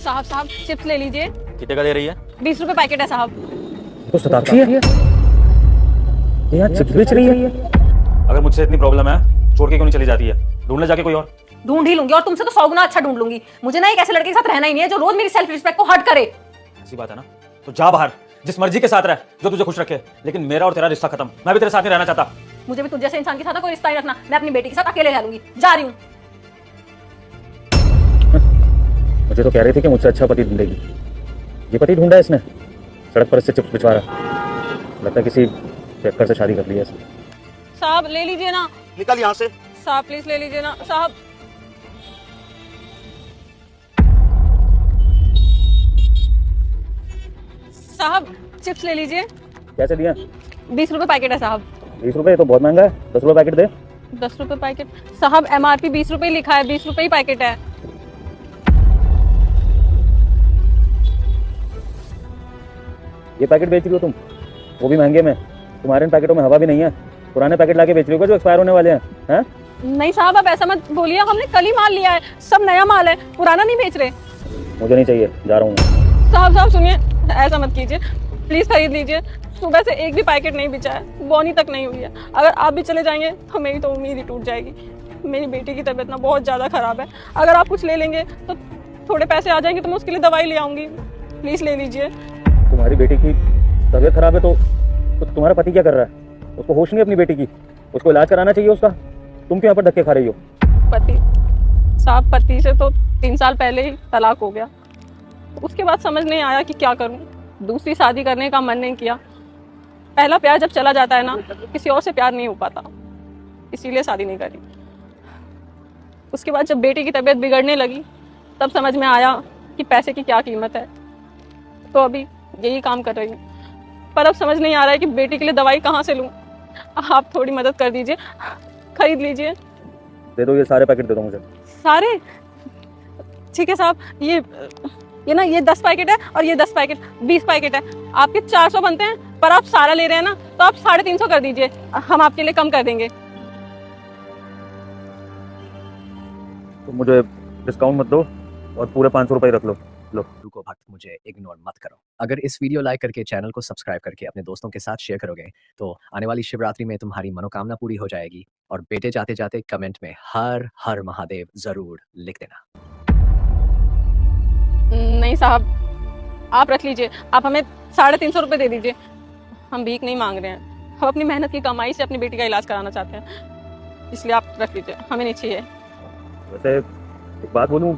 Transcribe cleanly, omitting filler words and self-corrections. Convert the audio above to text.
साहब साहब चिप्स ले लीजिए। कितने का दे रही है? 20 रुपए पैकेट है साहब। तो सताती है ये यहाँ चिप्स बेच रही है। अगर मुझसे इतनी प्रॉब्लम है छोड़ के क्यों नहीं चली जाती है? ढूंढ ले जाके कोई और। ढूंढ ही लूंगी और तुमसे तो 100 गुना अच्छा ढूंढ लूंगी। मुझे ना एक ऐसे लड़के के साथ रहना ही नहीं है जो रोज मेरी सेल्फ रिस्पेक्ट को हर्ट करे। ऐसी बात है ना, तो जा बाहर, जिस मर्जी के साथ रह जो तुझे खुश रखे, लेकिन मेरा और तेरा रिश्ता खत्म। मैं भी तेरे साथ नहीं रहना चाहता। मुझे भी तुझ जैसे इंसान के साथ कोई रिश्ता नहीं रखना। मैं अपनी बेटी के साथ अकेले रह लूंगी। जा रही हूँ। मुझे तो कह रही थी कि मुझसे अच्छा पति ढूंढेगी। ये पति ढूंढा है इसने, सड़क पर इससे चिप्स बिचवा रहा। लगता है किसी चक्कर से शादी कर ली है इसने। साहब ले लीजिए ना। निकल यहाँ से। साहब प्लीज ले लीजिए ना साहब। साहब चिप्स ले लीजिए। कैसे दिया? 20 रुपए पैकेट है साहब। 20 रुपए? तो बहुत महंगा है, 10 रुपए पैकेट दे। 10 रुपए पैकेट साहब, MRP 20 रुपए लिखा है, 20 रुपए ही पैकेट है। ये पैकेट बेच रही हो तुम, वो भी महंगे में। तुम्हारे इन पैकेटों में हवा भी नहीं है। पुराने पैकेट लाके बेच रही हो जो एक्सपायर होने वाले हैं। नहीं साहब आप ऐसा मत बोलिए, हमने कल ही माल लिया है, सब नया माल है, पुराना नहीं बेच रहे। मुझे नहीं चाहिए, जा रहा हूँ। साहब साहब सुनिए, ऐसा मत कीजिए, प्लीज खरीद लीजिए। सुबह से एक भी पैकेट नहीं बिचा है, बोनी तक नहीं हुई है। अगर आप भी चले जाएंगे तो मेरी तो उम्मीद ही टूट जाएगी। मेरी बेटी की तबीयत ना बहुत ज़्यादा ख़राब है। अगर आप कुछ ले लेंगे तो थोड़े पैसे आ जाएंगे तो मैं उसके लिए दवाई ले आऊँगी। प्लीज़ ले लीजिए। तुम्हारी बेटी की तबीयत खराब है तो तुम्हारा पति क्या कर रहा है? उसको होश नहीं अपनी बेटी की, उसको इलाज कराना चाहिए उसका। तुम क्यों यहाँ पर धक्के खा रही हो? पति साहब, पति से तो 3 साल पहले ही तलाक हो गया। उसके बाद समझ नहीं आया कि क्या करूं। दूसरी शादी करने का मन नहीं किया। पहला प्यार जब चला जाता है ना, किसी और से प्यार नहीं हो पाता, इसीलिए शादी नहीं करी। उसके बाद जब बेटी की तबीयत बिगड़ने लगी तब समझ में आया कि पैसे की क्या कीमत है, तो अभी यही काम कर रही हूँ। पर अब समझ नहीं आ रहा है कि बेटी के लिए दवाई कहाँ से लूँ। आप थोड़ी मदद कर दीजिए, खरीद लीजिए। दे दो, ये सारे पैकेट दे दो मुझे। सारे? ठीक है साहब, ये ना, ये 10 पैकेट है और ये 10 पैकेट 20 पैकेट है। आपके 400 बनते हैं, पर आप सारा ले रहे हैं ना, तो आप 350 कर दीजिए, हम आपके लिए कम कर देंगे। तो मुझे डिस्काउंट मत दो और पूरे 500 रुपए रख लो। लो। रुको भक्त, मुझे इग्नोर मत करो। अगर इस वीडियो लाइक करके चैनल को सब्सक्राइब करके अपने दोस्तों के साथ शेयर करोगे तो आने वाली शिवरात्रि में तुम्हारी मनोकामना पूरी हो जाएगी। और बेटे जाते जाते कमेंट में हर हर महादेव जरूर लिख देना। नहीं साहब, आप रख लीजिए। आप हमें 350 रुपये दे दीजिए। हम भीख नहीं मांग रहे हैं, हम अपनी मेहनत की कमाई से अपनी बेटी का इलाज कराना चाहते हैं, इसलिए आप रख लीजिए, हमें नहीं चाहिए। वैसे एक बात बोलूं,